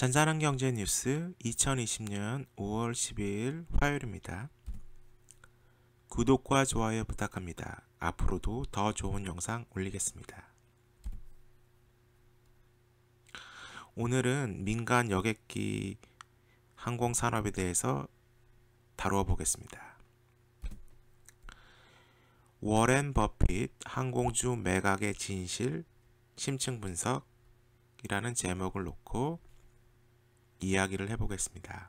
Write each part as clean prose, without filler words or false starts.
전자는 경제 뉴스 2020년 5월 12일 화요일입니다. 구독과 좋아요 부탁합니다. 앞으로도 더 좋은 영상 올리겠습니다. 오늘은 민간 여객기 항공산업에 대해서 다루어 보겠습니다. 워렌 버핏 항공주 매각의 진실 심층 분석이라는 제목을 놓고 이야기를 해보겠습니다.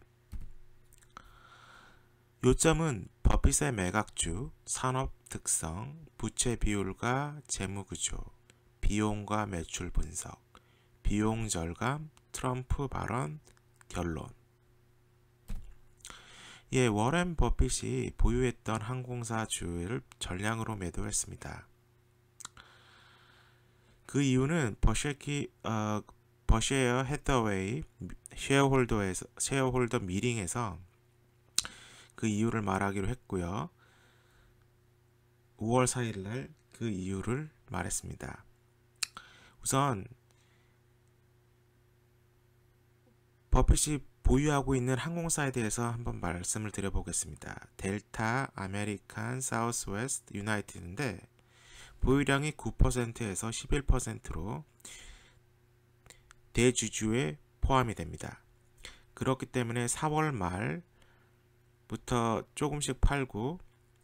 요점은 버핏의 매각주, 산업 특성, 부채 비율과 재무 구조, 비용과 매출 분석, 비용 절감, 트럼프 발언, 결론. 워렌 버핏이 보유했던 항공사주를 전량으로 매도했습니다. 그 이유는 버셰어 해서웨이 쉐어홀더 미팅에서 그 이유를 말하기로 했고요. 5월 4일 날 그 이유를 말했습니다. 우선 버핏이 보유하고 있는 항공사에 대해서 한번 말씀을 드려보겠습니다. 델타, 아메리칸, 사우스웨스트, 유나이티드인데 보유량이 9%에서 11%로 대주주에 포함이 됩니다. 그렇기 때문에 4월 말부터 조금씩 팔고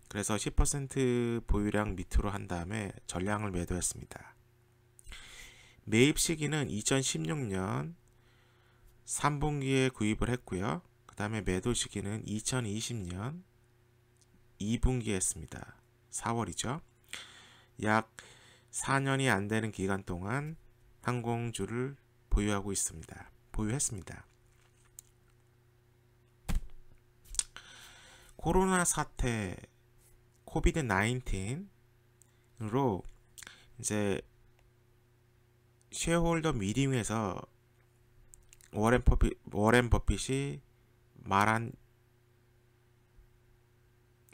그래서 10% 보유량 밑으로 한 다음에 전량을 매도했습니다. 매입 시기는 2016년 3분기에 구입을 했고요. 그 다음에 매도 시기는 2020년 2분기에 했습니다. 4월이죠. 약 4년이 안 되는 기간 동안 항공주를 보유했습니다. 코로나 사태, 코비드 19으로 이제 쉐어홀더 미팅에서 워렌 버핏이 말한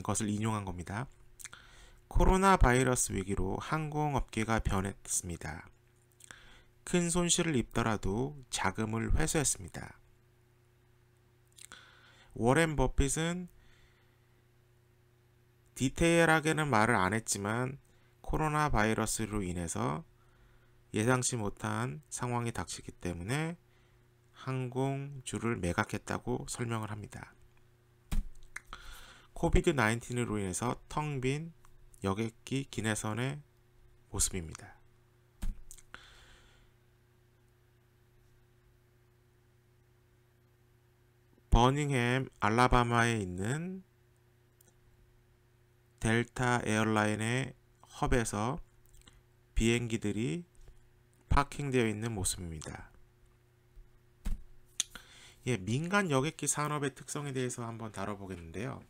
것을 인용한 겁니다. 코로나 바이러스 위기로 항공업계가 변했습니다. 큰 손실을 입더라도 자금을 회수했습니다. 워렌 버핏은 디테일하게는 말을 안 했지만 코로나 바이러스로 인해서 예상치 못한 상황이 닥치기 때문에 항공주를 매각했다고 설명을 합니다. 코비드 19으로 인해서 텅 빈 여객기 기내선의 모습입니다. 버닝햄 알라바마에 있는 델타 에어라인의 헙에서 비행기들이 파킹되어 있는 모습입니다. 민간 여객기 산업의 특성에 대해서 한번 다뤄보겠는데요.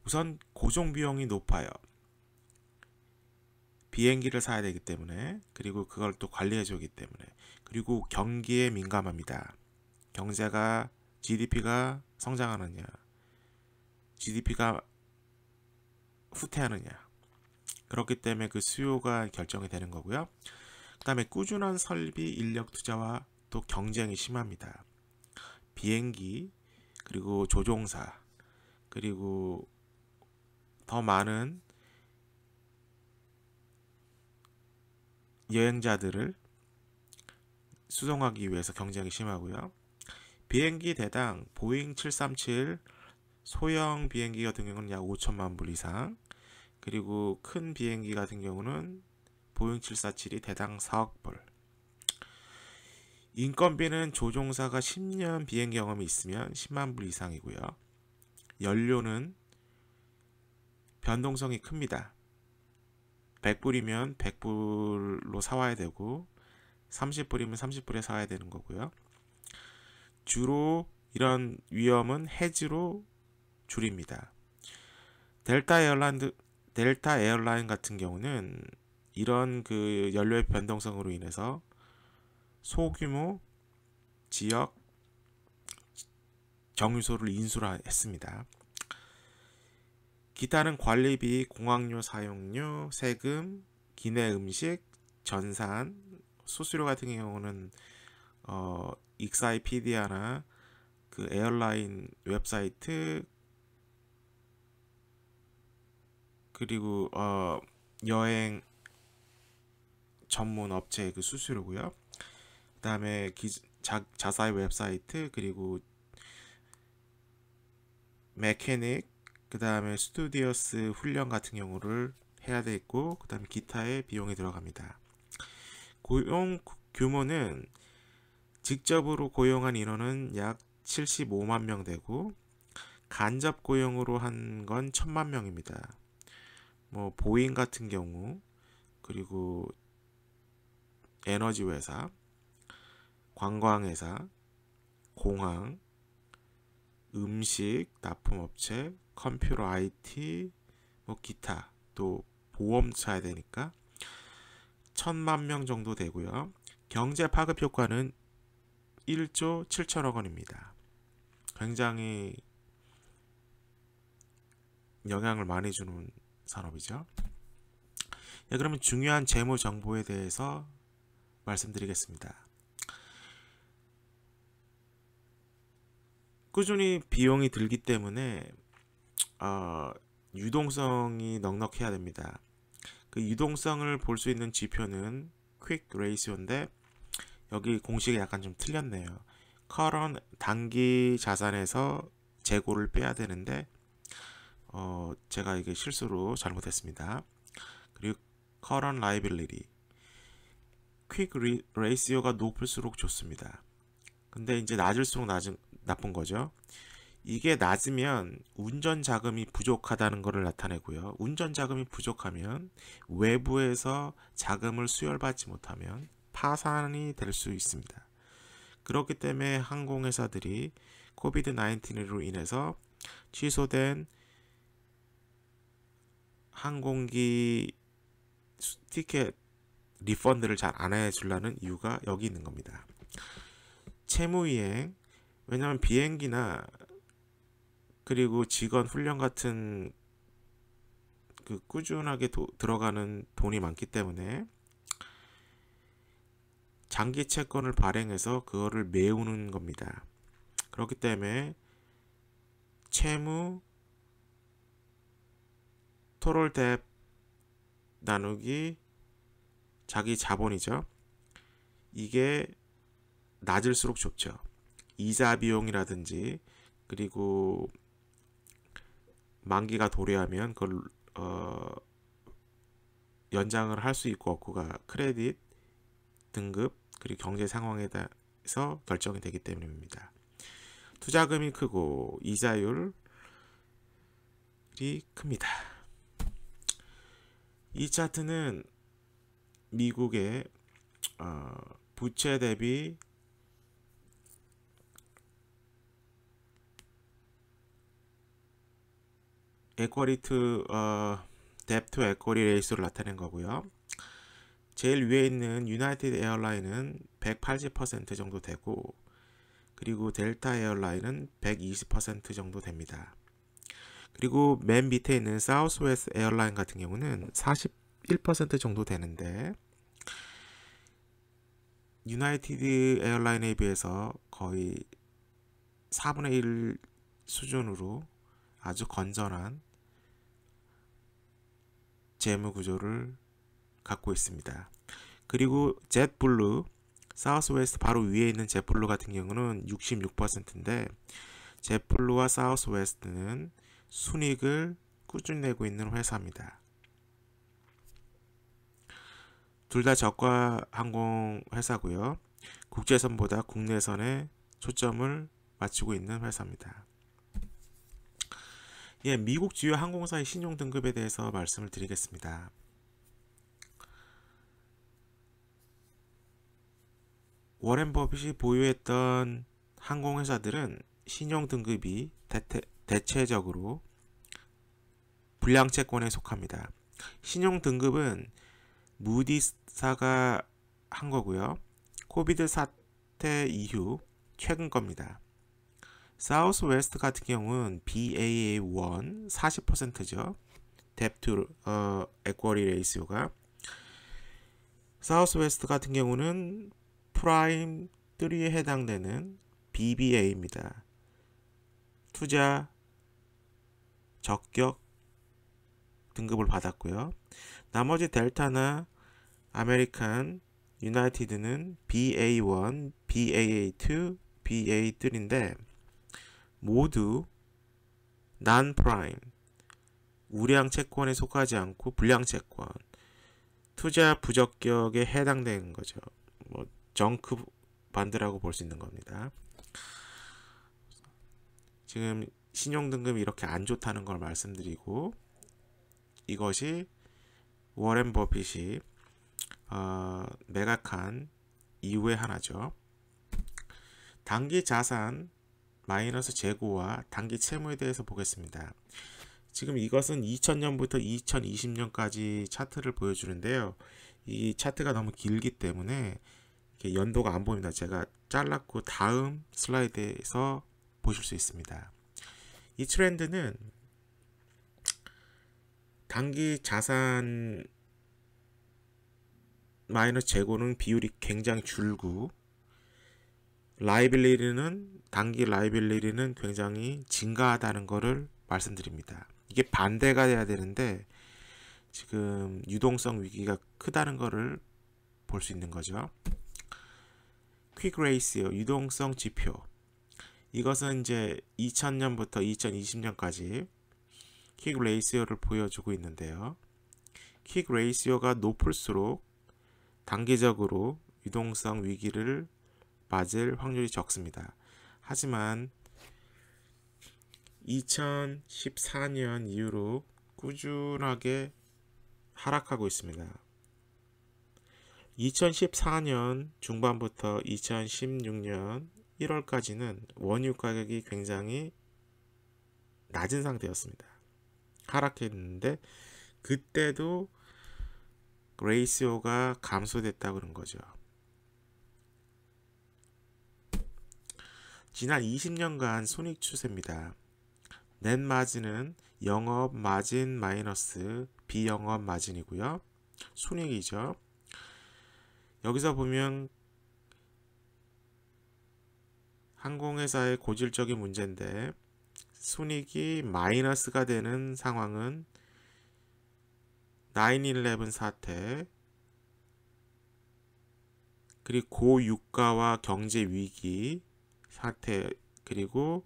우선 고정 비용이 높아요. 비행기를 사야 되기 때문에, 그리고 그걸 또 관리해 주기 때문에, 그리고 경기에 민감합니다. 경제가 GDP가 성장하느냐, GDP가 후퇴하느냐, 그렇기 때문에 그 수요가 결정이 되는 거고요. 그 다음에 꾸준한 설비, 인력 투자와 또 경쟁이 심합니다. 비행기, 그리고 조종사, 그리고 더 많은 여행자들을 수송하기 위해서 경쟁이 심하고요. 비행기 대당 보잉 737 소형 비행기 같은 경우는 약 5천만 불 이상, 그리고 큰 비행기 같은 경우는 보잉 747이 대당 4억 불. 인건비는 조종사가 10년 비행 경험이 있으면 10만 불 이상이고요. 연료는 변동성이 큽니다. 100불이면 100불로 사와야 되고 30불이면 30불에 사와야 되는 거고요. 주로 이런 위험은 해지로 줄입니다. 델타 에어라인 같은 경우는 이런 그 연료의 변동성으로 인해서 소규모 지역 정유소를 인수를 했습니다. 기타는 관리비, 공항료 사용료, 세금, 기내 음식, 전산, 수수료 같은 경우는 익사이피디아나 그 에어라인 웹사이트, 그리고 여행 전문 업체 그 수수료고요. 그 다음에 자사의 웹사이트, 그리고 메케닉, 그 다음에 스튜디오스 훈련 같은 경우를 해야 되고, 그 다음에 기타의 비용이 들어갑니다. 고용 규모는 직접으로 고용한 인원은 약 75만 명 되고, 간접 고용으로 한 건 1000만 명입니다. 뭐 보잉 같은 경우, 그리고 에너지 회사, 관광회사, 공항, 음식, 납품업체, 컴퓨터 IT, 뭐 기타, 또 보험 쳐야 되니까 1000만 명 정도 되고요. 경제 파급 효과는 1조 7천억 원입니다. 굉장히 영향을 많이 주는 산업이죠. 네, 그러면 중요한 재무 정보에 대해서 말씀드리겠습니다. 꾸준히 비용이 들기 때문에 유동성이 넉넉해야 됩니다. 그 유동성을 볼 수 있는 지표는 퀵 레이시오인데 여기 공식이 약간 좀 틀렸네요. 커런 단기 자산에서 재고를 빼야 되는데 제가 이게 실수로 잘못했습니다. 그리고 커런 라이빌리티, 퀵 레이시오가 높을수록 좋습니다. 근데 이제 낮을수록 나쁜 거죠. 이게 낮으면 운전 자금이 부족하다는 것을 나타내고요. 운전 자금이 부족하면 외부에서 자금을 수혈받지 못하면 파산이 될 수 있습니다. 그렇기 때문에 항공회사들이 코비드 19으로 인해서 취소된 항공기 티켓 리펀드를 잘 안 해주려는 이유가 여기 있는 겁니다. 채무이행, 왜냐하면 비행기나 그리고 직원 훈련 같은 그 꾸준하게 들어가는 돈이 많기 때문에 장기 채권을 발행해서 그거를 메우는 겁니다. 그렇기 때문에 채무 토럴 뎁 나누기 자기 자본이죠. 이게 낮을수록 좋죠. 이자 비용이라든지 그리고 만기가 도래하면 그걸 연장을 할 수 있고 없고가 크레딧 등급 그리고 경제 상황에 따라서 결정이 되기 때문입니다. 투자금이 크고 이자율이 큽니다. 이 차트는 미국의 부채 대비 에쿼리트 뎁 투 에쿼리 레이스를 나타낸 거고요. 제일 위에 있는 유나이티드 에어라인은 180% 정도 되고, 그리고 델타 에어라인은 120% 정도 됩니다. 그리고 맨 밑에 있는 사우스웨스트 에어라인 같은 경우는 41% 정도 되는데, 유나이티드 에어라인에 비해서 거의 4분의 1 수준으로 아주 건전한 재무 구조를 갖고 있습니다. 그리고 젯블루, 사우스웨스트 바로 위에 있는 젯블루 같은 경우는 66%인데 젯블루와 사우스웨스트는 순이익을 꾸준히 내고 있는 회사입니다. 둘 다 저가 항공 회사고요. 국제선보다 국내선에 초점을 맞추고 있는 회사입니다. 예, 미국 주요 항공사의 신용 등급에 대해서 말씀을 드리겠습니다. 워렌 버핏이 보유했던 항공회사들은 신용 등급이 대체적으로 불량채권에 속합니다. 신용 등급은 무디사가 한 거고요. 코비드 사태 이후 최근 겁니다. 사우스웨스트 같은 경우는 BAA1 40%죠. 뎁 투 에쿼리 레이시오가. 사우스웨스트 같은 경우는 프라임 3에 해당되는 BBA입니다. 투자 적격 등급을 받았고요. 나머지 델타나 아메리칸, 유나이티드는 BA1, BAA2, BA3인데 모두 non-prime, 우량 채권에 속하지 않고 불량 채권, 투자 부적격에 해당되는 거죠. 뭐 정크 반드라고 볼 수 있는 겁니다. 지금 신용등급이 이렇게 안 좋다는 걸 말씀드리고, 이것이 워렌 버핏이 매각한 이유의 하나죠. 단기 자산 마이너스 재고와 단기 채무에 대해서 보겠습니다. 지금 이것은 2000년부터 2020년까지 차트를 보여주는데요. 이 차트가 너무 길기 때문에 이렇게 연도가 안 보입니다. 제가 잘랐고 다음 슬라이드에서 보실 수 있습니다. 이 트렌드는 단기 자산 마이너스 재고는 비율이 굉장히 줄고, 단기 라이빌리티는 굉장히 증가하다는 것을 말씀드립니다. 이게 반대가 돼야 되는데 지금 유동성 위기가 크다는 것을 볼 수 있는 거죠. 퀵 레이시오, 유동성 지표. 이것은 이제 2000년부터 2020년까지 퀵 레이시오를 보여주고 있는데요. 퀵 레이시오가 높을수록 단기적으로 유동성 위기를 맞을 확률이 적습니다. 하지만 2014년 이후로 꾸준하게 하락하고 있습니다. 2014년 중반부터 2016년 1월까지는 원유 가격이 굉장히 낮은 상태였습니다. 하락했는데 그때도 레이시오가 감소됐다고 그런 거죠. 지난 20년간 손익 추세입니다. 넷 마진은 영업 마진 마이너스 비영업 마진이고요. 손익이죠. 여기서 보면 항공회사의 고질적인 문제인데 손익이 마이너스가 되는 상황은 9/11 사태, 그리고 고유가와 경제 위기 사태, 그리고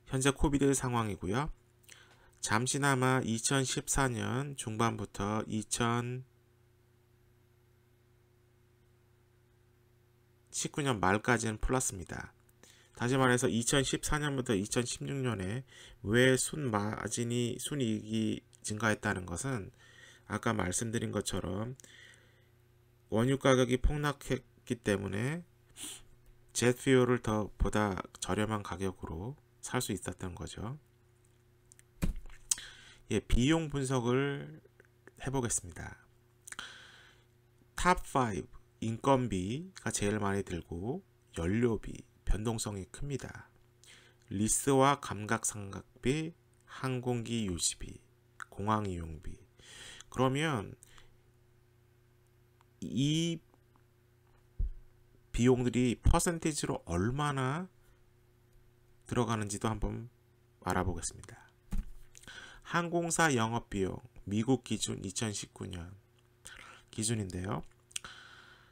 현재 코비드 상황이고요. 잠시나마 2014년 중반부터 2019년 말까지는 플러스입니다. 다시 말해서 2014년부터 2016년에 왜 순이익이 증가했다는 것은 아까 말씀드린 것처럼 원유 가격이 폭락했기 때문에 제트퓨얼을 보다 저렴한 가격으로 살 수 있었던 거죠. 비용 분석을 해보겠습니다. 탑 5, 인건비가 제일 많이 들고 연료비, 변동성이 큽니다. 리스와 감각상각비, 항공기 유지비, 공항 이용비. 그러면 이 비용들이 퍼센티지로 얼마나 들어가는지도 한번 알아보겠습니다. 항공사 영업비용, 미국 기준 2019년 기준인데요.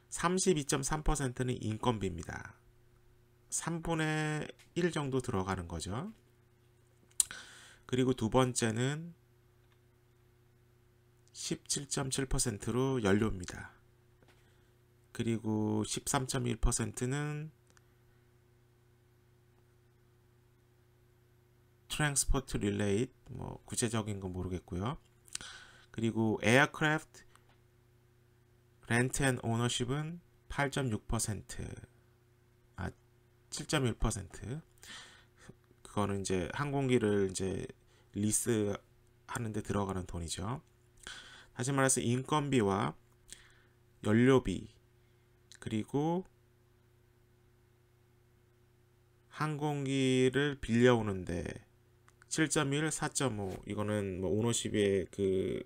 32.3%는 인건비입니다. 3분의 1 정도 들어가는 거죠. 그리고 두 번째는 17.7%로 연료입니다. 그리고 13.1%는 트랜스포트 릴레이, 구체적인 건 모르겠고요. 그리고 에어크래프트 렌트 앤 오너십은 8.6%, 7.1%. 그거는 이제 항공기를 이제 리스 하는데 들어가는 돈이죠. 다시 말해서 인건비와 연료비, 그리고 항공기를 빌려오는데 7.1, 4.5, 이거는 오너십의 그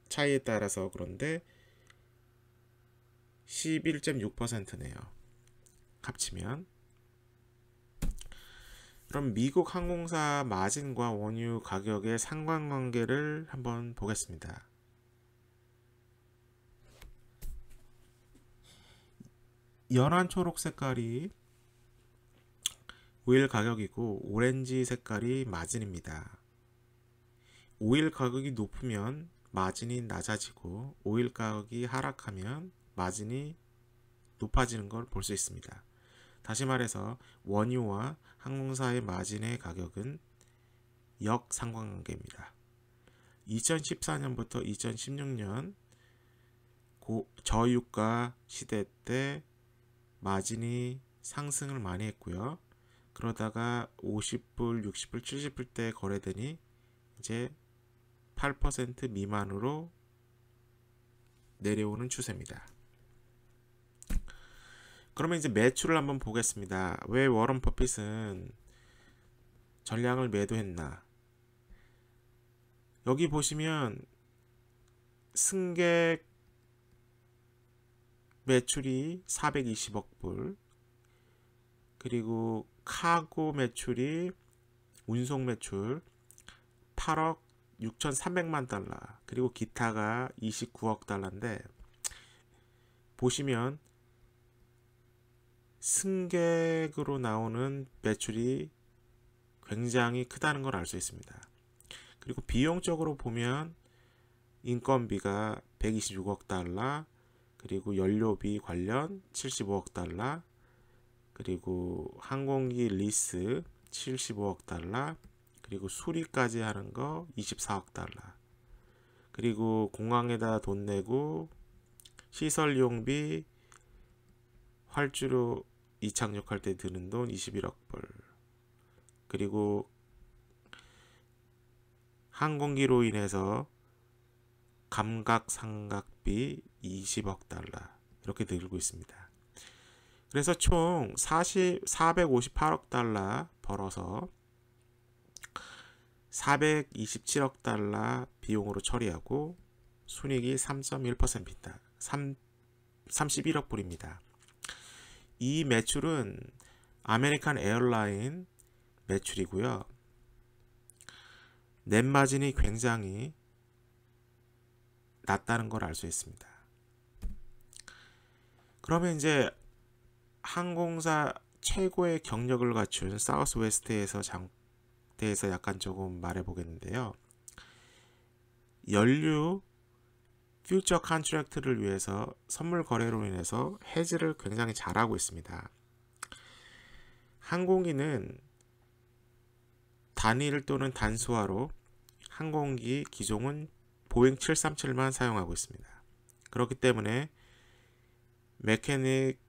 차이에 따라서 그런데 11.6%네요. 합치면. 그럼 미국 항공사 마진과 원유 가격의 상관관계를 한번 보겠습니다. 연한 초록 색깔이 오일 가격이고 오렌지 색깔이 마진입니다. 오일 가격이 높으면 마진이 낮아지고 오일 가격이 하락하면 마진이 높아지는 걸 볼 수 있습니다. 다시 말해서 원유와 항공사의 마진의 가격은 역상관관계입니다. 2014년부터 2016년 저유가 시대 때 마진이 상승을 많이 했고요. 그러다가 50불, 60불, 70불 때 거래되니 이제 8% 미만으로 내려오는 추세입니다. 그러면 이제 매출을 한번 보겠습니다. 왜 워런 버핏은 전량을 매도했나? 여기 보시면 승객 매출이 420억 불, 그리고 카고 매출이 운송 매출 8억 6,300만 달러, 그리고 기타가 29억 달러인데 보시면 승객으로 나오는 매출이 굉장히 크다는 걸 알 수 있습니다. 그리고 비용적으로 보면 인건비가 126억 달러, 그리고 연료비 관련 75억 달러, 그리고 항공기 리스 75억 달러, 그리고 수리까지 하는 거 24억 달러, 그리고 공항에다 돈 내고 시설 이용비 활주로 이착륙할 때 드는 돈 21억 불, 그리고 항공기로 인해서 감각상각비 20억 달러 이렇게 들고 있습니다. 그래서 총 458억 달러 벌어서 427억 달러 비용으로 처리하고 순이익이 3.1%입니다. 31억 불입니다. 이 매출은 아메리칸 에어라인 매출이고요. 넷마진이 굉장히 낮다는 걸 알 수 있습니다. 그러면 이제 항공사 최고의 경력을 갖춘 사우스웨스트에서 대해서 약간 조금 말해 보겠는데요. 연료 퓨처 컨트랙트를 위해서 선물 거래로 인해서 해지를 굉장히 잘하고 있습니다. 항공기는 단일 또는 단수화로 항공기 기종은 보잉 737만 사용하고 있습니다. 그렇기 때문에 메케닉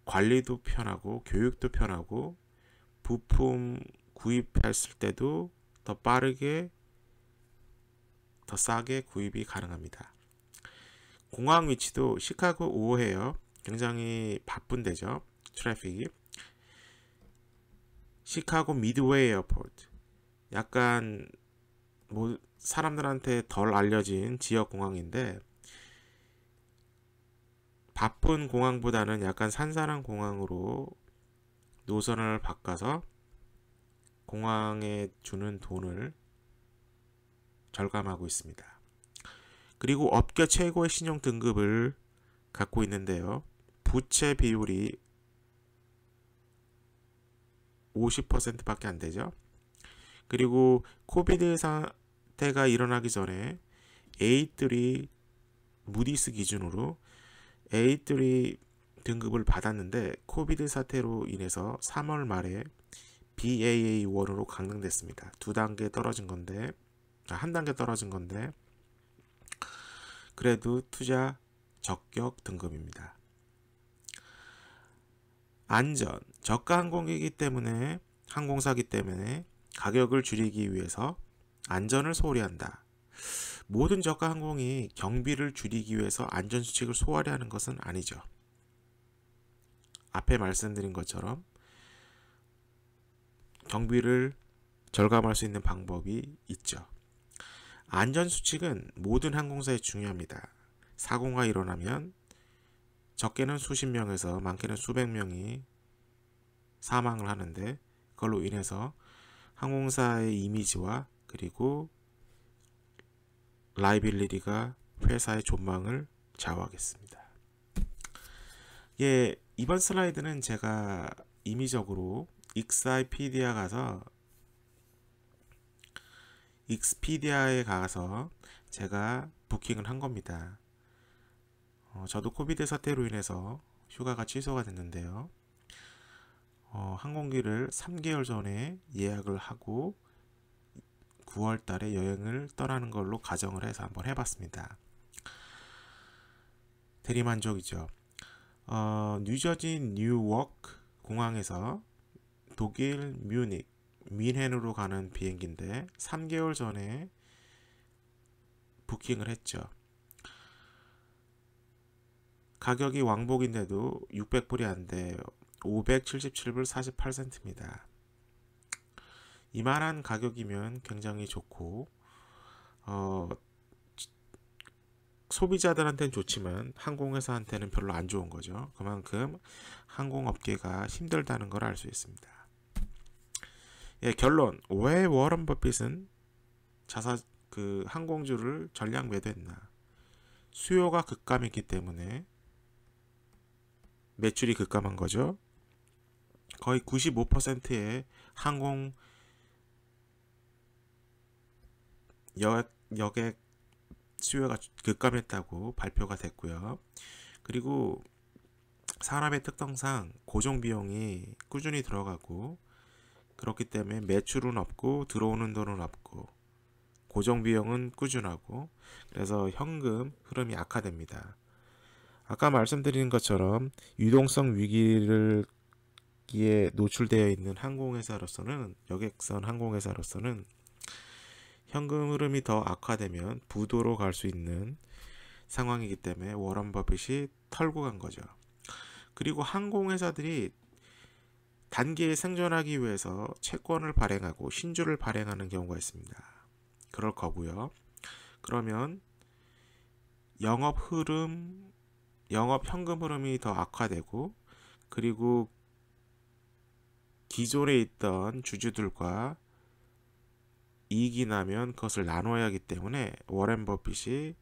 관리도 편하고 교육도 편하고 부품 구입했을 때도 더 빠르게 더 싸게 구입이 가능합니다. 공항 위치도 시카고 오헤어 굉장히 바쁜 데죠. 트래픽이 시카고 미드웨이 에어포트 약간 뭐 사람들한테 덜 알려진 지역 공항인데 바쁜 공항보다는 약간 산산한 공항으로 노선을 바꿔서 공항에 주는 돈을 절감하고 있습니다. 그리고 업계 최고의 신용 등급을 갖고 있는데요. 부채 비율이 50%밖에 안 되죠. 그리고 코비드 사태가 일어나기 전에 A3 무디스 기준으로 A3 등급을 받았는데 코비드 사태로 인해서 3월 말에 BAA1으로 강등됐습니다. 한 단계 떨어진 건데 그래도 투자 적격 등급입니다. 안전, 저가 항공사기 때문에 가격을 줄이기 위해서 안전을 소홀히 한다. 모든 저가 항공이 경비를 줄이기 위해서 안전수칙을 소홀히 하는 것은 아니죠. 앞에 말씀드린 것처럼 경비를 절감할 수 있는 방법이 있죠. 안전수칙은 모든 항공사에 중요합니다. 사고가 일어나면 적게는 수십 명에서 많게는 수백 명이 사망을 하는데, 그걸로 인해서 항공사의 이미지와 그리고 라이빌리티가 회사의 존망을 좌우하겠습니다. 예, 이번 슬라이드는 제가 임의적으로 익스피디아에 가서 제가 부킹을 한 겁니다. 저도 코비드 사태로 인해서 휴가가 취소가 됐는데요. 항공기를 3개월 전에 예약을 하고 9월 달에 여행을 떠나는 걸로 가정을 해서 한번 해봤습니다. 대리만족이죠. 뉴저지 뉴워크 공항에서 독일 뮌헨으로 가는 비행기인데 3개월 전에 부킹을 했죠. 가격이 왕복인데도 600불이 안 돼요. 577불 48센트입니다. 이만한 가격이면 굉장히 좋고 소비자들한테는 좋지만 항공회사한테는 별로 안 좋은 거죠. 그만큼 항공업계가 힘들다는 걸 알 수 있습니다. 예, 결론. 왜 워런 버핏은 항공주를 전량 매도했나? 수요가 급감했기 때문에 매출이 급감한 거죠. 거의 95%의 항공 여객 수요가 급감했다고 발표가 됐고요. 그리고 산업의 특성상 고정 비용이 꾸준히 들어가고, 그렇기 때문에 매출은 없고 들어오는 돈은 없고 고정 비용은 꾸준하고, 그래서 현금 흐름이 악화됩니다. 아까 말씀드린 것처럼 유동성 위기에 노출되어 있는 항공회사로서는, 여객선 항공회사로서는 현금 흐름이 더 악화되면 부도로 갈 수 있는 상황이기 때문에 워런 버핏이 털고 간 거죠. 그리고 항공회사들이 단기에 생존하기 위해서 채권을 발행하고 신주를 발행하는 경우가 있습니다. 그럴 거고요. 그러면 영업 현금 흐름이 더 악화되고, 그리고 기존에 있던 주주들과 이익이 나면 그것을 나눠야 하기 때문에 워렌 버핏이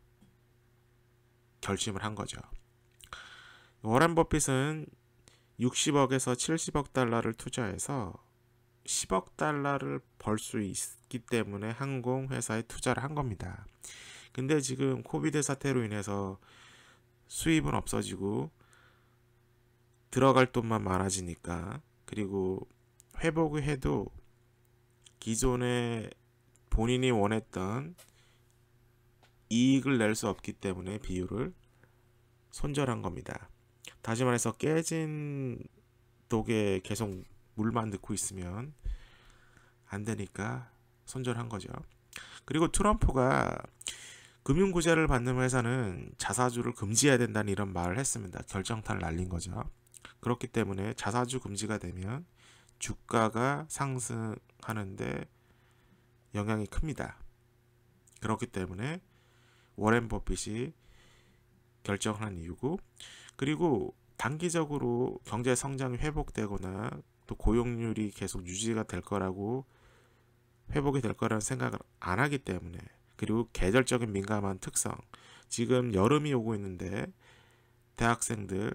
결심을 한 거죠. 워렌 버핏은 60억에서 70억 달러를 투자해서 10억 달러를 벌 수 있기 때문에 항공회사에 투자를 한 겁니다. 근데 지금 코비드 사태로 인해서 수입은 없어지고 들어갈 돈만 많아지니까, 그리고 회복을 해도 기존에 본인이 원했던 이익을 낼 수 없기 때문에 비율을 손절한 겁니다. 다시 말해서 깨진 독에 계속 물만 넣고 있으면 안 되니까 손절한 거죠. 그리고 트럼프가 금융구제를 받는 회사는 자사주를 금지해야 된다는 이런 말을 했습니다. 결정타를 날린 거죠. 그렇기 때문에 자사주 금지가 되면 주가가 상승하는데 영향이 큽니다. 그렇기 때문에 워렌 버핏이 결정한 이유고, 그리고 단기적으로 경제 성장이 회복되거나 또 고용률이 계속 유지가 될 거라고, 회복이 될 거라는 생각을 안 하기 때문에, 그리고 계절적인 민감한 특성, 지금 여름이 오고 있는데 대학생들,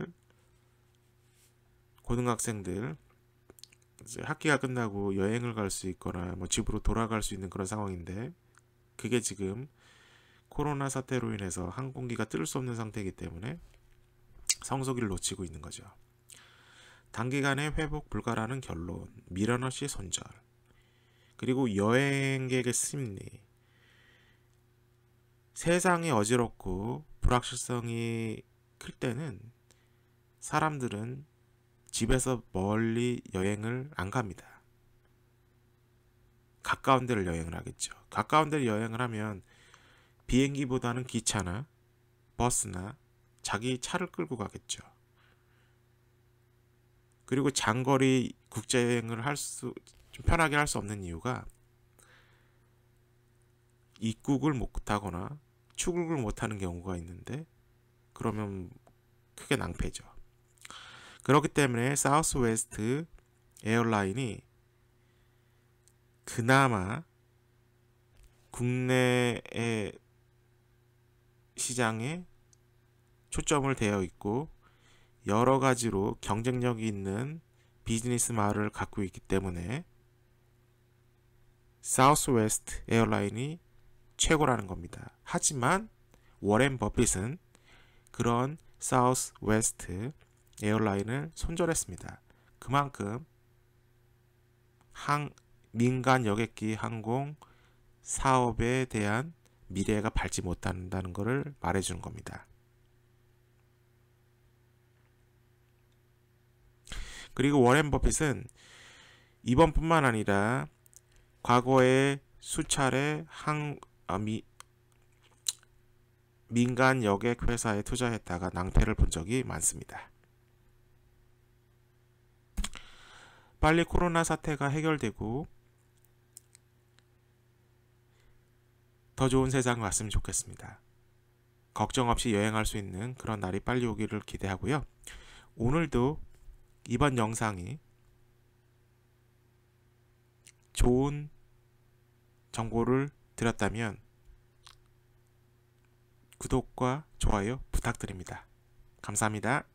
고등학생들 이제 학기가 끝나고 여행을 갈 수 있거나 집으로 돌아갈 수 있는 그런 상황인데, 그게 지금 코로나 사태로 인해서 항공기가 뜰 수 없는 상태이기 때문에 성수기를 놓치고 있는 거죠. 단기간에 회복 불가라는 결론, 미련없이 손절, 그리고 여행객의 심리, 세상이 어지럽고 불확실성이 클 때는 사람들은 집에서 멀리 여행을 안 갑니다. 가까운 데를 여행을 하겠죠. 가까운 데를 여행을 하면 비행기보다는 기차나 버스나 자기 차를 끌고 가겠죠. 그리고 장거리 국제여행을 좀 편하게 할 수 없는 이유가 입국을 못하거나 출국을 못하는 경우가 있는데, 그러면 크게 낭패죠. 그렇기 때문에 사우스웨스트 에어라인이 그나마 국내의 시장에 초점을 대어 있고 여러 가지로 경쟁력이 있는 비즈니스 모델을 갖고 있기 때문에 사우스웨스트 에어라인이 최고라는 겁니다. 하지만 워렌 버핏은 그런 사우스웨스트 에어라인을 손절했습니다. 그만큼 민간 여객기 항공 사업에 대한 미래가 밝지 못한다는 것을 말해주는 겁니다. 그리고 워렌 버핏은 이번뿐만 아니라 과거에 수차례 민간 여객 회사에 투자했다가 낭패를 본 적이 많습니다. 빨리 코로나 사태가 해결되고 더 좋은 세상이 왔으면 좋겠습니다. 걱정 없이 여행할 수 있는 그런 날이 빨리 오기를 기대하고요. 오늘도 이번 영상이 좋은 정보를 드렸다면 구독과 좋아요 부탁드립니다. 감사합니다.